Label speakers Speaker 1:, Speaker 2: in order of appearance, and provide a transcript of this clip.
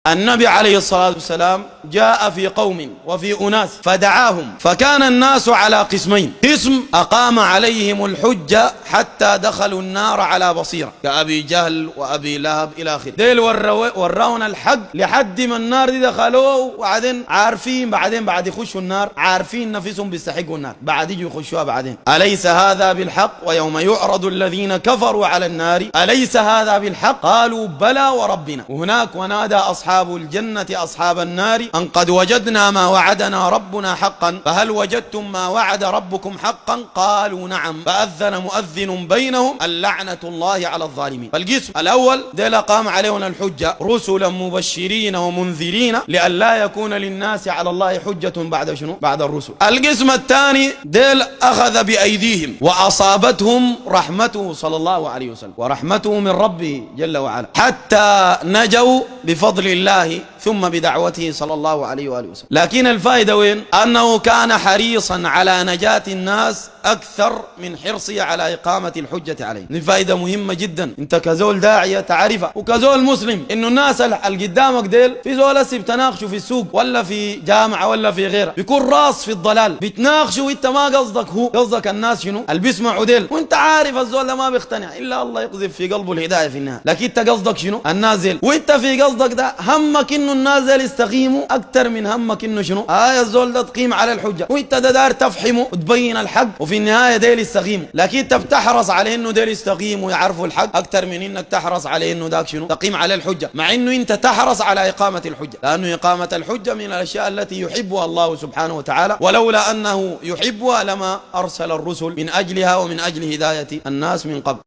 Speaker 1: النبي عليه الصلاة والسلام جاء في قوم وفي أناس فدعاهم، فكان الناس على قسمين: قسم أقام عليهم الحجة حتى دخلوا النار على بصيرة كأبي جهل وأبي لهب إلى آخره. ديل وراون الحق لحد ما النار دي دخلوه، وبعدين عارفين بعد يخشوا النار عارفين نفسهم بيستحقوا النار، بعد يجوا يخشوها بعدين. أليس هذا بالحق؟ ويوم يعرض الذين كفروا على النار أليس هذا بالحق؟ قالوا بلى وربنا. وهناك ونادى أصحاب الجنة أصحاب النار أن قد وجدنا ما وعدنا ربنا حقا فهل وجدتم ما وعد ربكم حقا؟ قالوا نعم. فأذن مؤذن بينهم اللعنة الله على الظالمين. فالقسم الأول ديل قام عليهم الحجة رسلا مبشرين ومنذرين لئلا يكون للناس على الله حجة بعد شنو؟ بعد الرسل. القسم الثاني ديل أخذ بأيديهم وأصابتهم رحمته صلى الله عليه وسلم ورحمته من ربه جل وعلا حتى نجوا بفضل الله ثم بدعوته صلى الله عليه وآله وسلم. لكن الفائدة وين؟ أنه كان حريصا على نجاة الناس أكثر من حرصه على إقامة الحجة عليه. دي فائدة مهمة جدا، أنت كزول داعية تعرفها وكزول مسلم، إنه الناس اللي قدامك ديل في زول هسه بتناقشوا في السوق ولا في جامعة ولا في غيرها، بيكون راس في الضلال، بتناقشوا وأنت ما قصدك هو، قصدك الناس شنو؟ اللي بيسمعوا ديل، وأنت عارف الزول ده ما بيقتنع إلا الله يقذف في قلبه الهداية في النهاية، لكن أنت قصدك شنو؟ الناس ديل، وأنت في قصدك ده همك إنه الناس ديل يستقيموا أكثر من همك إنه شنو؟ الزول ده تقيم على الحجة، وأنت ده دار تفحمه وتبين الحق، وفي النهاية ديل يستقيموا، لكن انت بتحرص على انه ديل يستقيموا ويعرفوا الحق اكثر من انك تحرص على انه داك شنو تقيم على الحجة، مع انه انت تحرص على اقامة الحجة، لانه اقامة الحجة من الاشياء التي يحبها الله سبحانه وتعالى، ولولا انه يحبها لما ارسل الرسل من اجلها ومن اجل هداية الناس من قبل.